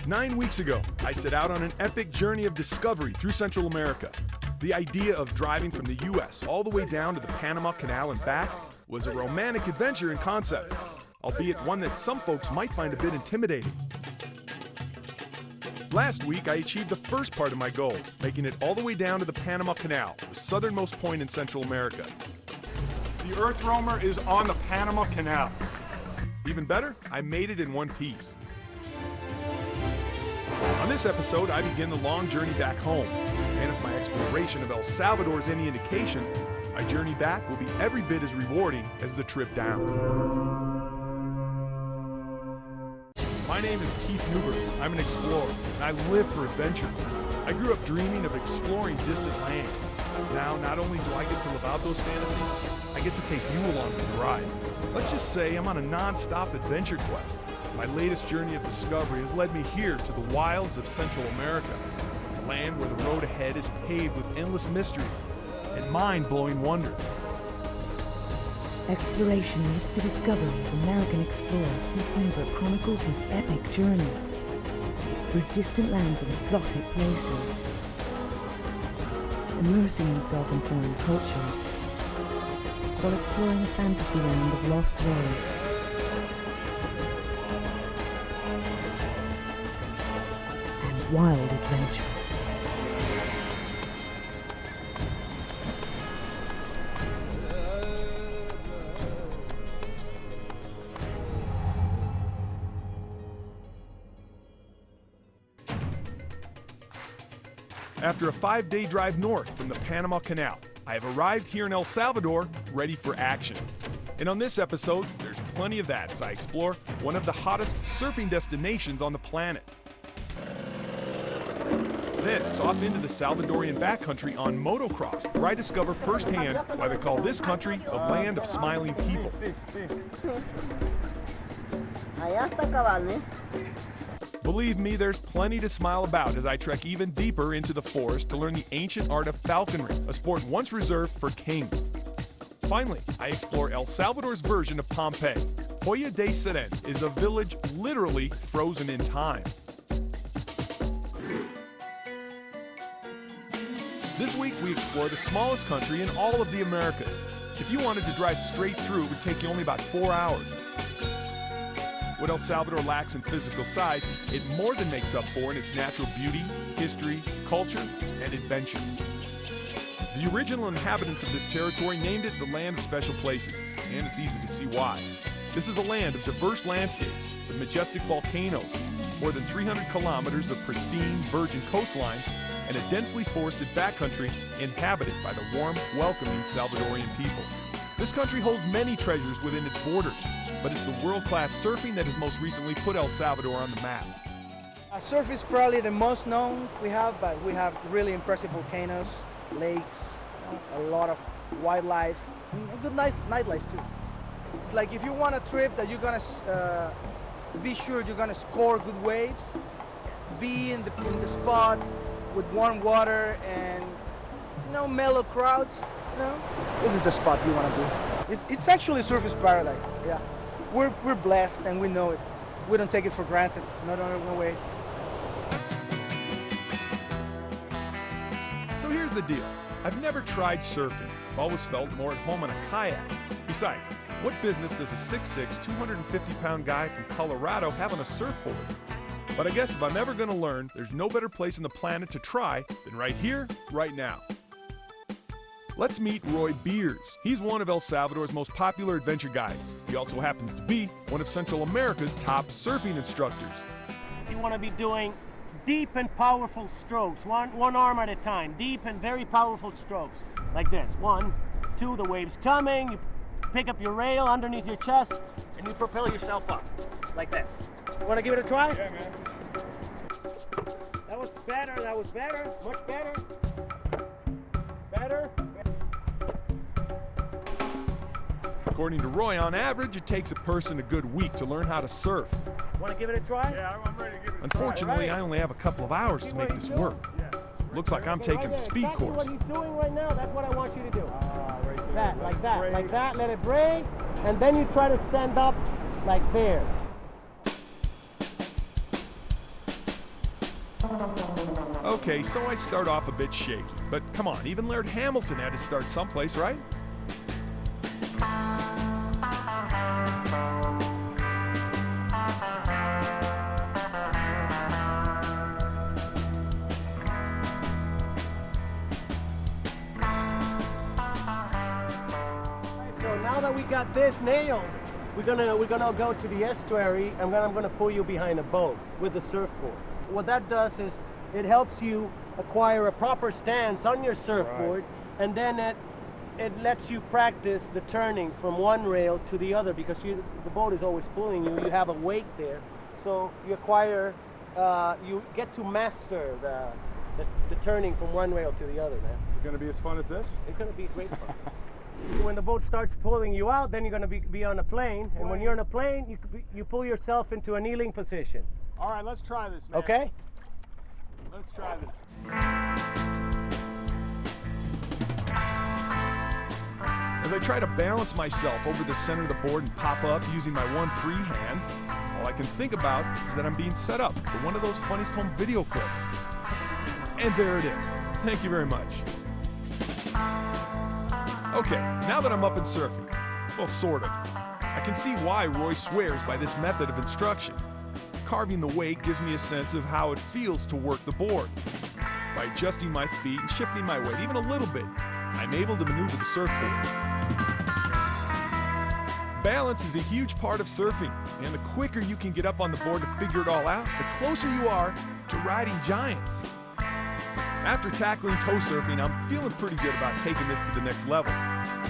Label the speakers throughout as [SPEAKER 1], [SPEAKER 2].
[SPEAKER 1] 9 weeks ago, I set out on an epic journey of discovery through Central America. The idea of driving from the U.S. all the way down to the Panama Canal and back was a romantic adventure in concept, albeit one that some folks might find a bit intimidating. Last week, I achieved the first part of my goal, making it all the way down to the Panama Canal, the southernmost point in Central America.
[SPEAKER 2] The Earth Roamer is on the Panama Canal.
[SPEAKER 1] Even better, I made it in one piece. On this episode, I begin the long journey back home, and if my exploration of El Salvador is any indication, my journey back will be every bit as rewarding as the trip down. My name is Keith Newberg. I'm an explorer, and I live for adventure. I grew up dreaming of exploring distant lands. Now, not only do I get to live out those fantasies, I get to take you along for the ride. Let's just say I'm on a non-stop adventure quest. My latest journey of discovery has led me here to the wilds of Central America, a land where the road ahead is paved with endless mystery and mind-blowing wonder.
[SPEAKER 3] Exploration leads to discovery as American explorer Keith Newberg chronicles his epic journey through distant lands and exotic places, immersing himself in foreign cultures while exploring a fantasy land of lost roads. And wild adventure.
[SPEAKER 1] After a 5-day drive north from the Panama Canal, I have arrived here in El Salvador, ready for action. And on this episode, there's plenty of that as I explore one of the hottest surfing destinations on the planet. Then it's off into the Salvadorian backcountry on motocross, where I discover firsthand why they call this country the land of smiling people. Believe me, there's plenty to smile about as I trek even deeper into the forest to learn the ancient art of falconry, a sport once reserved for kings. Finally, I explore El Salvador's version of Pompeii. Hoya de Seren is a village literally frozen in time. This week, we explore the smallest country in all of the Americas. If you wanted to drive straight through, it would take you only about 4 hours. What El Salvador lacks in physical size, it more than makes up for in its natural beauty, history, culture, and adventure. The original inhabitants of this territory named it the Land of Special Places, and it's easy to see why. This is a land of diverse landscapes, with majestic volcanoes, more than 300 kilometers of pristine, virgin coastline, and a densely forested backcountry inhabited by the warm, welcoming Salvadorian people. This country holds many treasures within its borders, but it's the world-class surfing that has most recently put El Salvador on the map.
[SPEAKER 4] Surf is probably the most known we have, but we have really impressive volcanoes, lakes, a lot of wildlife, and good nightlife too. It's like if you want a trip that you're gonna be sure you're gonna score good waves, be in the spot with warm water and mellow crowds. This is the spot you want to be. It's actually surfer's paradise. Yeah, we're blessed and we know it. We don't take it for granted. No way.
[SPEAKER 1] So here's the deal. I've never tried surfing. I've always felt more at home on a kayak. Besides, what business does a 6'6", 250-pound guy from Colorado have on a surfboard? But I guess if I'm ever going to learn, there's no better place on the planet to try than right here, right now. Let's meet Roy Beers. He's one of El Salvador's most popular adventure guides. He also happens to be one of Central America's top surfing instructors.
[SPEAKER 5] You want to be doing deep and powerful strokes, one arm at a time, deep and very powerful strokes, like this. 1, 2, the wave's coming, you pick up your rail underneath your chest, and you propel yourself up, like this. You want to give it a try?
[SPEAKER 2] Yeah, man.
[SPEAKER 5] That was better, much better. Better.
[SPEAKER 1] According to Roy, on average, it takes a person a good week to learn how to surf.
[SPEAKER 5] Want to give it a try?
[SPEAKER 2] Yeah, I'm ready to give it a try.
[SPEAKER 1] Unfortunately, I only have a couple of hours to make this work. Looks like I'm taking the speed
[SPEAKER 5] exactly
[SPEAKER 1] course.
[SPEAKER 5] What he's doing right now, that's what I want you to do.
[SPEAKER 2] Right there.
[SPEAKER 5] That, like that, let it break, and then you try to stand up like there.
[SPEAKER 1] Okay, so I start off a bit shaky, but come on, even Laird Hamilton had to start someplace, right?
[SPEAKER 5] So now that we got this nailed, we're gonna go to the estuary, and then I'm gonna pull you behind a boat with the surfboard. What that does is it helps you acquire a proper stance on your surfboard, and then it lets you practice the turning from one rail to the other, because the boat is always pulling you. You have a weight there, so you acquire, you get to master the turning from one rail to the other, man.
[SPEAKER 2] It's gonna be as fun as this?
[SPEAKER 5] It's gonna be great fun. When the boat starts pulling you out, then you're gonna be on a plane, and when you're on a plane, you pull yourself into a kneeling position.
[SPEAKER 2] All right, let's try this, man.
[SPEAKER 5] Okay?
[SPEAKER 2] Let's try this.
[SPEAKER 1] As I try to balance myself over the center of the board and pop up using my one free hand, all I can think about is that I'm being set up for one of those Funniest Home video clips. And there it is. Thank you very much. Okay, now that I'm up and surfing, well, sort of, I can see why Roy swears by this method of instruction. Carving the wake gives me a sense of how it feels to work the board. By adjusting my feet and shifting my weight even a little bit, I'm able to maneuver the surfboard. Balance is a huge part of surfing, and the quicker you can get up on the board to figure it all out, the closer you are to riding giants. After tackling tow surfing, I'm feeling pretty good about taking this to the next level.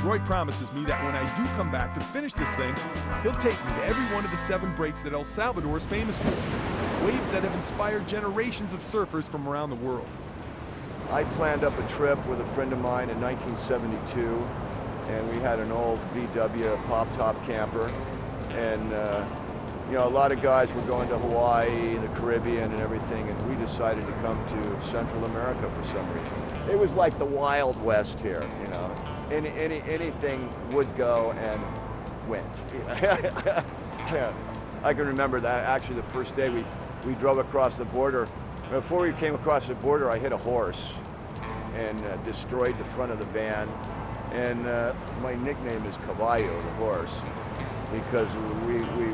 [SPEAKER 1] Roy promises me that when I do come back to finish this thing, he'll take me to every one of the 7 breaks that El Salvador is famous for. Waves that have inspired generations of surfers from around the world.
[SPEAKER 6] I planned up a trip with a friend of mine in 1972, and we had an old VW pop-top camper, and you know, a lot of guys were going to Hawaii, the Caribbean and everything, and we decided to come to Central America for some reason. It was like the Wild West here, you know. Anything would go and went. Yeah. I can remember that actually the first day we drove across the border. Before we came across the border, I hit a horse and destroyed the front of the van. And my nickname is Caballo, the horse, because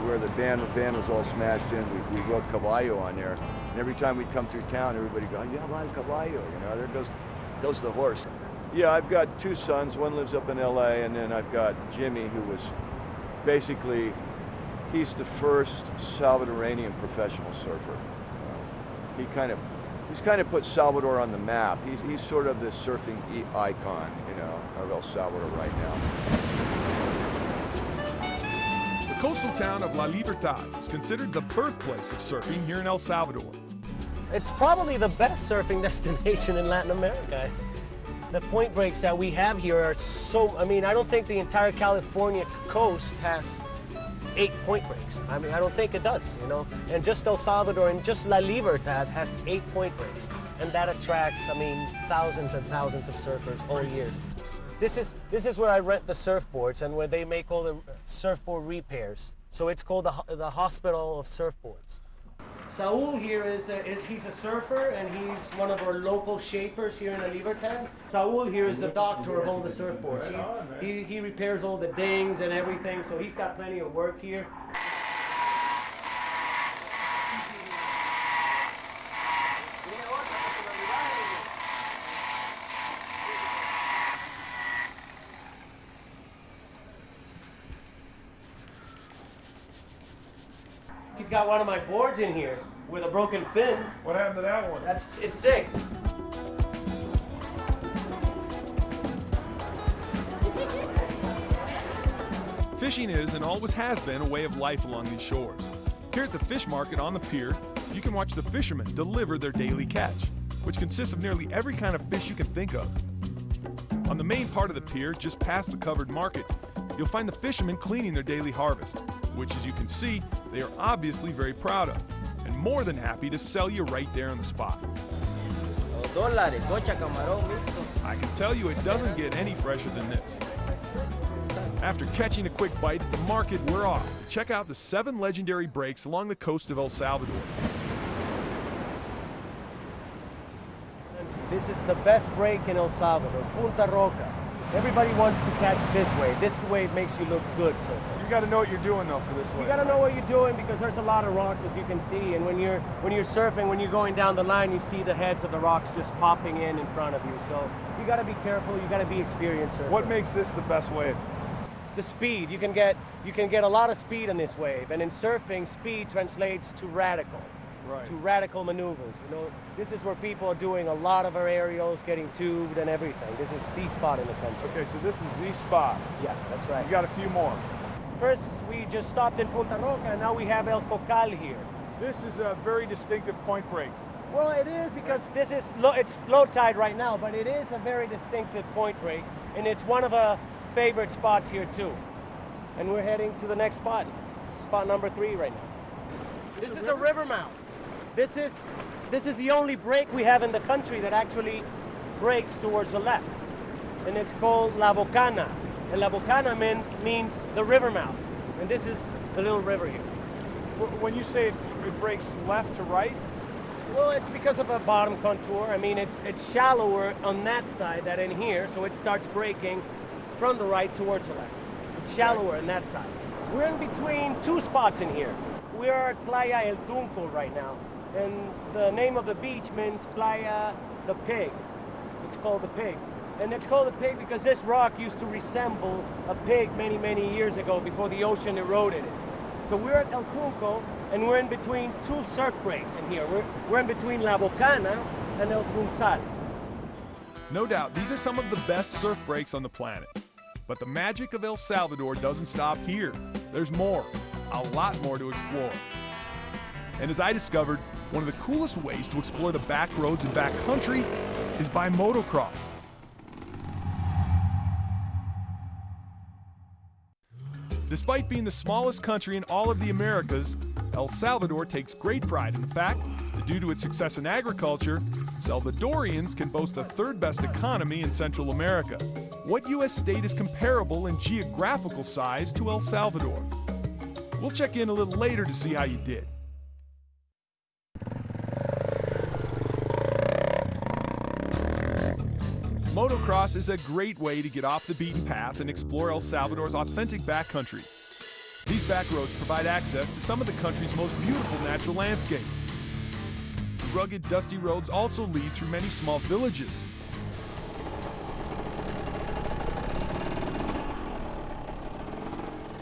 [SPEAKER 6] where the van was all smashed in, we wrote Caballo on there. And every time we'd come through town, everybody go, yeah, well, Caballo, you know, there goes the horse. Yeah, I've got 2 sons. One lives up in LA, and then I've got Jimmy, who was basically, he's the first Salvadorian professional surfer. He's kind of put Salvador on the map. He's sort of the surfing icon, you know, of El Salvador right now.
[SPEAKER 1] The coastal town of La Libertad is considered the birthplace of surfing here in El Salvador.
[SPEAKER 5] It's probably the best surfing destination in Latin America. The point breaks that we have here are so, I mean, I don't think the entire California coast has 8 point breaks. I mean, I don't think it does, you know. And just El Salvador and just La Libertad has 8 point breaks. And that attracts, I mean, thousands and thousands of surfers all year. This is where I rent the surfboards and where they make all the surfboard repairs. So it's called the Hospital of Surfboards. Saul here he's a surfer, and he's one of our local shapers here in La Libertad. Saul here is the doctor of all the surfboards. He repairs all the dings and everything, so he's got plenty of work here. He's got one of my boards in here with a broken fin.
[SPEAKER 2] What happened to that one?
[SPEAKER 5] It's sick.
[SPEAKER 1] Fishing is and always has been a way of life along these shores. Here at the fish market on the pier, you can watch the fishermen deliver their daily catch, which consists of nearly every kind of fish you can think of. On the main part of the pier, just past the covered market, you'll find the fishermen cleaning their daily harvest, which, as you can see, they are obviously very proud of, and more than happy to sell you right there on the spot. I can tell you it doesn't get any fresher than this. After catching a quick bite at the market, we're off to check out the 7 legendary breaks along the coast of El Salvador.
[SPEAKER 5] This is the best break in El Salvador, Punta Roca. Everybody wants to catch this wave. This wave makes you look good, sir.
[SPEAKER 2] You got to know what you're doing though for this wave.
[SPEAKER 5] You got to know what you're doing because there's a lot of rocks, as you can see. And when you're surfing, when you're going down the line, you see the heads of the rocks just popping in front of you. So you got to be careful. You got to be experienced surfer.
[SPEAKER 2] What makes this the best wave?
[SPEAKER 5] The speed. You can get a lot of speed on this wave. And in surfing, speed translates to radical.
[SPEAKER 2] Right.
[SPEAKER 5] To radical maneuvers. You know, this is where people are doing a lot of our aerials, getting tubed and everything. This is the spot in the country.
[SPEAKER 2] Okay, so this is the spot.
[SPEAKER 5] Yeah, that's right.
[SPEAKER 2] You got a few more.
[SPEAKER 5] First, we just stopped in Punta Roca, and now we have El Cocal here.
[SPEAKER 2] This is a very distinctive point break.
[SPEAKER 5] Well, it is because this is it's low tide right now, but it is a very distinctive point break, and it's one of our favorite spots here too. And we're heading to the next spot, spot number 3 right now. This is a river mouth. This is the only break we have in the country that actually breaks towards the left, and it's called La Bocana. And La Bocana means the river mouth, and this is the little river here.
[SPEAKER 2] When you say it breaks left to right,
[SPEAKER 5] well, it's because of a bottom contour. I mean, it's shallower on that side than in here, so it starts breaking from the right towards the left. It's shallower on that side. We're in between 2 spots in here. We are at Playa El Tunco right now, and the name of the beach means Playa the Pig. It's called the Pig. And it's called the Pig because this rock used to resemble a pig many, many years ago before the ocean eroded it. So we're at El Tunco, and we're in between 2 surf breaks in here. We're in between La Bocana and El Funsal.
[SPEAKER 1] No doubt, these are some of the best surf breaks on the planet. But the magic of El Salvador doesn't stop here. There's more, a lot more to explore. And as I discovered, one of the coolest ways to explore the back roads and back country is by motocross. Despite being the smallest country in all of the Americas, El Salvador takes great pride in the fact that due to its success in agriculture, Salvadorians can boast the 3rd best economy in Central America. What U.S. state is comparable in geographical size to El Salvador? We'll check in a little later to see how you did. Motocross is a great way to get off the beaten path and explore El Salvador's authentic backcountry. These back roads provide access to some of the country's most beautiful natural landscapes. The rugged, dusty roads also lead through many small villages.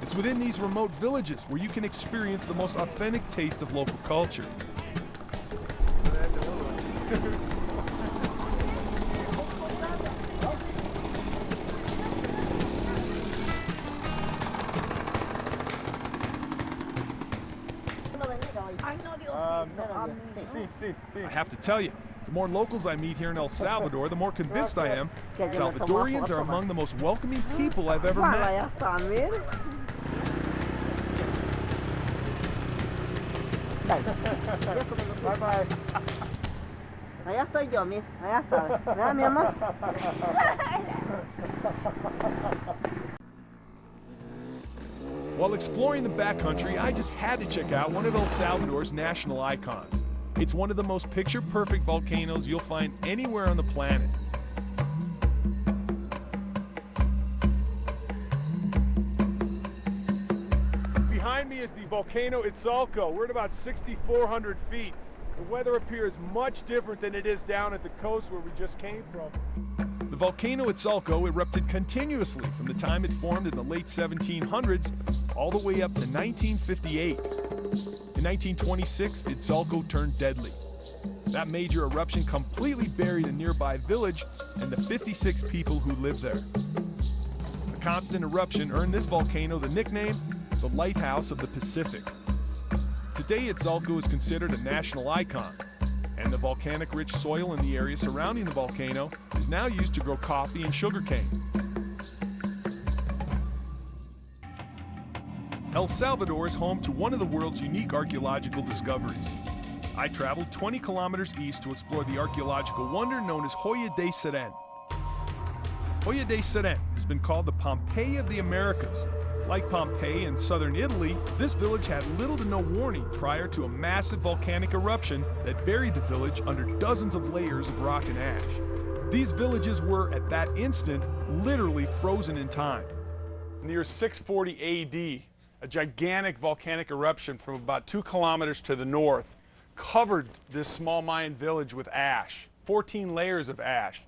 [SPEAKER 1] It's within these remote villages where you can experience the most authentic taste of local culture. I have to tell you, the more locals I meet here in El Salvador, the more convinced I am Salvadorians are among the most welcoming people I've ever met.
[SPEAKER 2] bye-bye.
[SPEAKER 7] Allá estoy yo, mira, allá está. ¿Verdad, mi amor?
[SPEAKER 1] While exploring the backcountry, I just had to check out one of El Salvador's national icons. It's one of the most picture-perfect volcanoes you'll find anywhere on the planet.
[SPEAKER 2] Behind me is the volcano Itzalco. We're at about 6,400 feet. The weather up here is much different than it is down at the coast where we just came from.
[SPEAKER 1] The volcano Itzalco erupted continuously from the time it formed in the late 1700s all the way up to 1958. In 1926, Itzalco turned deadly. That major eruption completely buried a nearby village and the 56 people who lived there. The constant eruption earned this volcano the nickname the Lighthouse of the Pacific. Today, Itzalco is considered a national icon, and the volcanic-rich soil in the area surrounding the volcano is now used to grow coffee and sugarcane. El Salvador is home to one of the world's unique archaeological discoveries. I traveled 20 kilometers east to explore the archaeological wonder known as Joya de Seren. Joya de Seren has been called the Pompeii of the Americas, Like Pompeii in southern Italy, this village had little to no warning prior to a massive volcanic eruption that buried the village under dozens of layers of rock and ash. These villages were, at that instant, literally frozen in time.
[SPEAKER 2] In the year 640 AD, a gigantic volcanic eruption from about 2 kilometers to the north covered this small Mayan village with ash, 14 layers of ash.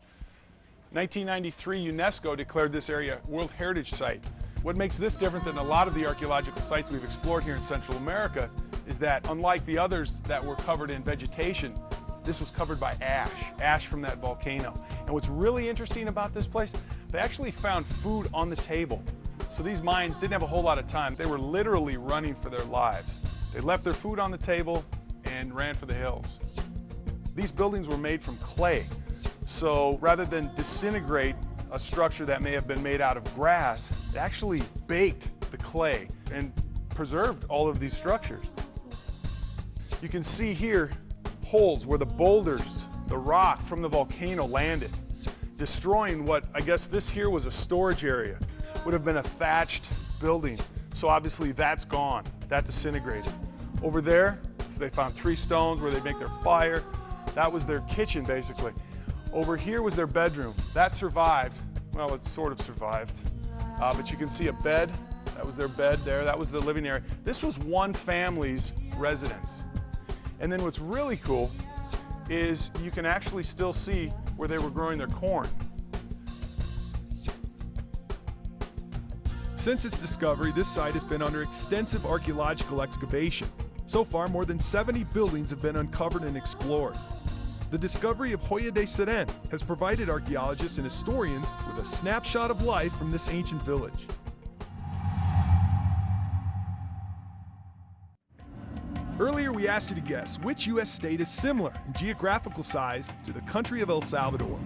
[SPEAKER 2] 1993, UNESCO declared this area World Heritage Site. What makes this different than a lot of the archaeological sites we've explored here in Central America is that, unlike the others that were covered in vegetation, this was covered by ash from that volcano. And what's really interesting about this place, they actually found food on the table. So these Mayans didn't have a whole lot of time. They were literally running for their lives. They left their food on the table and ran for the hills. These buildings were made from clay. So rather than disintegrate a structure that may have been made out of grass, it actually baked the clay and preserved all of these structures. You can see here holes where the boulders, the rock from the volcano landed, destroying what I guess this here was a storage area. Would have been a thatched building. So obviously that's gone, that disintegrated. Over there, so they found 3 stones where they make their fire. That was their kitchen basically. Over here was their bedroom. That survived. Well, it sort of survived. But you can see a bed. That was their bed there. That was the living area. This was one family's residence. And then what's really cool is you can actually still see where they were growing their corn.
[SPEAKER 1] Since its discovery, this site has been under extensive archaeological excavation. So far, more than 70 buildings have been uncovered and explored. The discovery of Joya de Seren has provided archaeologists and historians with a snapshot of life from this ancient village. Earlier, we asked you to guess which U.S. state is similar in geographical size to the country of El Salvador.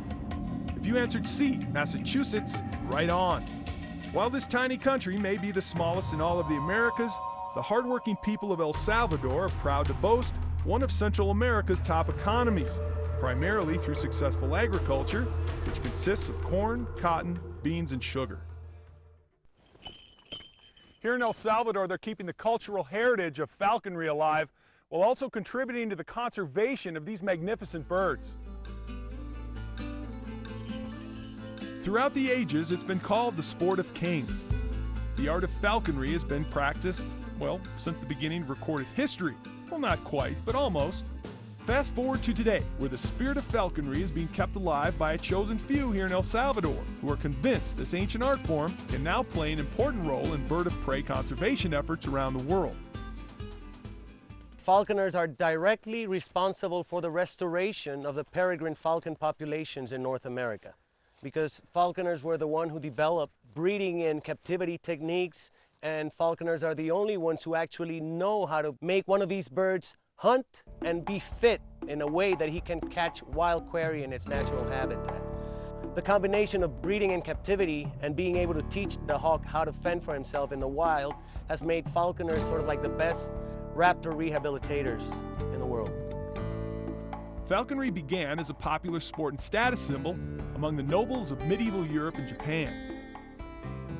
[SPEAKER 1] If you answered C, Massachusetts, right on. While this tiny country may be the smallest in all of the Americas, the hardworking people of El Salvador are proud to boast one of Central America's top economies, primarily through successful agriculture, which consists of corn, cotton, beans, and sugar.
[SPEAKER 2] Here in El Salvador, they're keeping the cultural heritage of falconry alive while also contributing to the conservation of these magnificent birds.
[SPEAKER 1] Throughout the ages, it's been called the sport of kings. The art of falconry has been practiced, well, since the beginning of recorded history. Well, not quite, but almost. Fast forward to today, where the spirit of falconry is being kept alive by a chosen few here in El Salvador, who are convinced this ancient art form can now play an important role in bird of prey conservation efforts around the world.
[SPEAKER 5] Falconers are directly responsible for the restoration of the peregrine falcon populations in North America, because falconers were the one who developed breeding in captivity techniques, and falconers are the only ones who actually know how to make one of these birds hunt and be fit in a way that he can catch wild quarry in its natural habitat. The combination of breeding in captivity and being able to teach the hawk how to fend for himself in the wild has made falconers sort of like the best raptor rehabilitators in the world.
[SPEAKER 1] Falconry began as a popular sport and status symbol among the nobles of medieval Europe and Japan.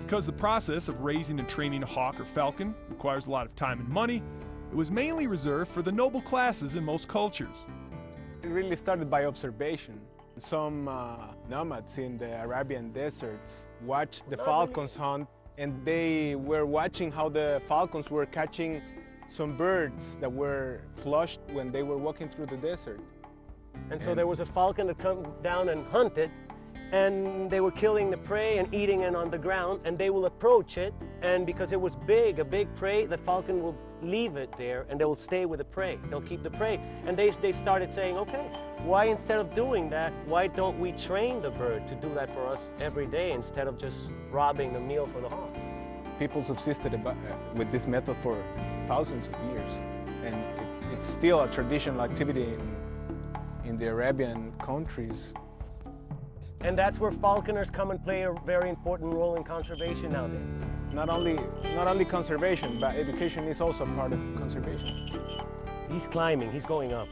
[SPEAKER 1] Because the process of raising and training a hawk or falcon requires a lot of time and money, it was mainly reserved for the noble classes in most cultures.
[SPEAKER 8] It really started by observation. Some nomads in the Arabian deserts watched the falcons hunt, and they were watching how the falcons were catching some birds that were flushed when they were walking through the desert.
[SPEAKER 5] And so there was a falcon that come down and hunt it, and they were killing the prey and eating it on the ground, and they will approach it, and because it was big, a big prey, the falcon will leave it there and they will stay with the prey. They'll keep the prey. And they started saying, okay, why instead of doing that, why don't we train the bird to do that for us every day instead of just robbing the meal for the hawk?
[SPEAKER 8] People subsisted with this method for thousands of years, and it's still a traditional activity in the Arabian countries.
[SPEAKER 5] And that's where falconers come and play a very important role in conservation nowadays.
[SPEAKER 8] Not only conservation, but education is also part of conservation.
[SPEAKER 5] He's climbing, he's going up,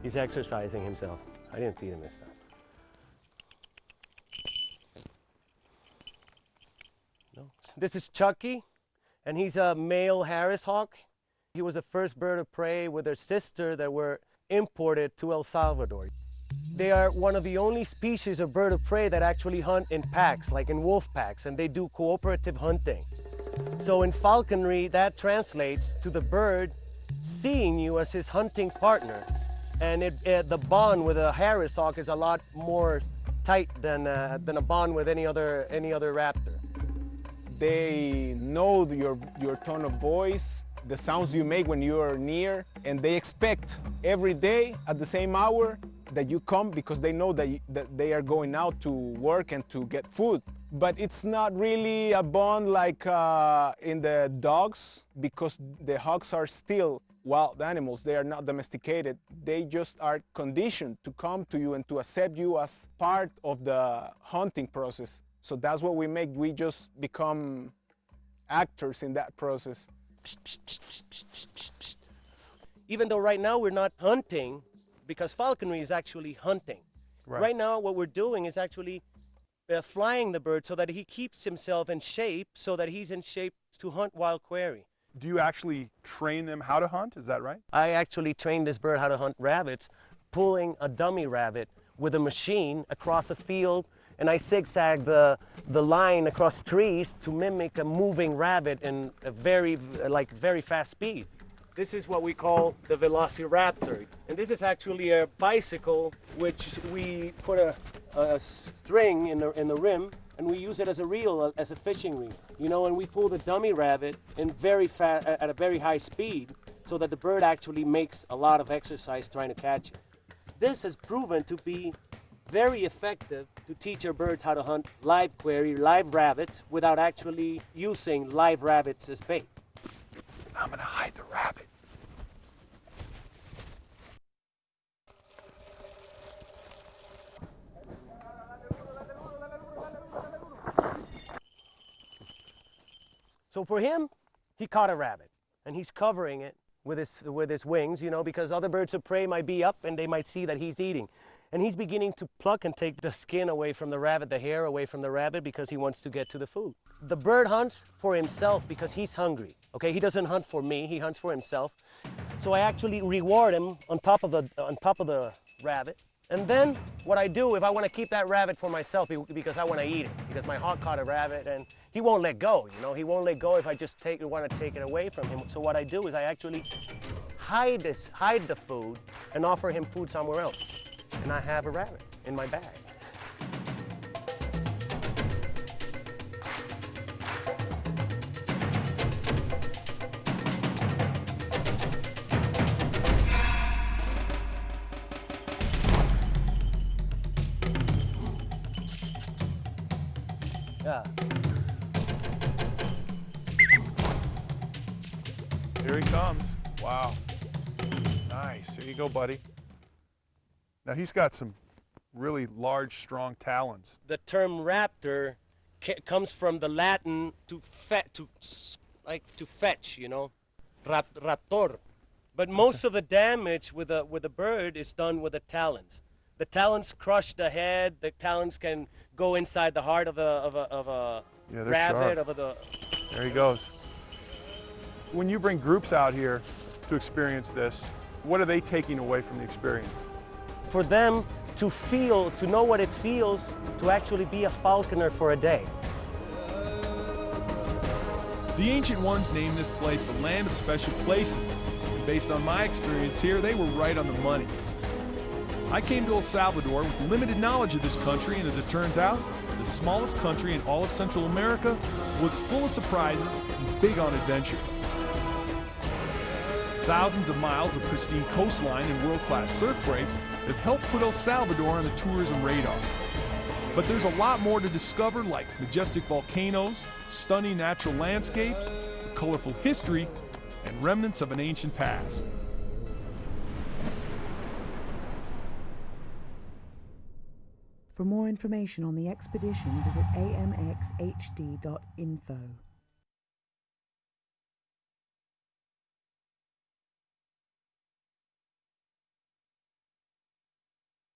[SPEAKER 5] he's exercising himself. I didn't feed him this time. No, This is Chucky, and he's a male Harris hawk. He was the first bird of prey with their sister that were imported to El Salvador. They are one of the only species of bird of prey that actually hunt in packs, like in wolf packs, and they do cooperative hunting. So in falconry, that translates to the bird seeing you as his hunting partner. And the bond with a Harris hawk is a lot more tight than a bond with any other raptor.
[SPEAKER 8] They know your tone of voice, the sounds you make when you are near, and they expect every day at the same hour that you come because they know that they are going out to work and to get food. But it's not really a bond like in the dogs, because the hogs are still wild animals. They are not domesticated. They just are conditioned to come to you and to accept you as part of the hunting process. So that's what we make. We just become actors in that process.
[SPEAKER 5] Even though right now we're not hunting, because falconry is actually hunting. Right now what we're doing is actually flying the bird so that he keeps himself in shape, so that he's in shape to hunt wild quarry.
[SPEAKER 2] Do you actually train them how to hunt? Is that right?
[SPEAKER 5] I actually trained this bird how to hunt rabbits, pulling a dummy rabbit with a machine across a field, and I zigzag the line across trees to mimic a moving rabbit in a very fast speed. This is what we call the Velociraptor. And this is actually a bicycle which we put a string in the rim, and we use it as a reel, as a fishing reel. You know, and we pull the dummy rabbit in very fast, at a very high speed, so that the bird actually makes a lot of exercise trying to catch it. This has proven to be very effective to teach our birds how to hunt live quarry, live rabbits, without actually using live rabbits as bait.
[SPEAKER 2] I'm gonna hide the rabbit.
[SPEAKER 5] So for him, he caught a rabbit, and he's covering it with his wings, you know, because other birds of prey might be up and they might see that he's eating. And he's beginning to pluck and take the skin away from the rabbit, the hair away from the rabbit, because he wants to get to the food. The bird hunts for himself because he's hungry, okay? He doesn't hunt for me, he hunts for himself. So I actually reward him on top of the rabbit. And then what I do, if I want to keep that rabbit for myself because I want to eat it, because my hawk caught a rabbit and he won't let go, you know? He won't let go if I just want to take it away from him. So what I do is I actually hide the food and offer him food somewhere else. And I have a rabbit in my bag. Yeah.
[SPEAKER 2] Here he comes. Wow. Nice. Here you go, buddy. Now he's got some really large, strong talons.
[SPEAKER 5] The term raptor comes from the Latin to fetch, you know, raptor. But most of the damage with a bird is done with the talons. The talons crush the head. The talons can go inside the heart of a rabbit.
[SPEAKER 2] There he goes. When you bring groups out here to experience this, what are they taking away from the experience?
[SPEAKER 5] For them to know what it feels to actually be a falconer for a day.
[SPEAKER 1] The Ancient Ones named this place the land of special places. And based on my experience here, they were right on the money. I came to El Salvador with limited knowledge of this country, and as it turns out, the smallest country in all of Central America was full of surprises and big on adventure. Thousands of miles of pristine coastline and world-class surf breaks have helped put El Salvador on the tourism radar. But there's a lot more to discover, like majestic volcanoes, stunning natural landscapes, a colorful history, and remnants of an ancient past.
[SPEAKER 3] For more information on the expedition, visit amxhd.info.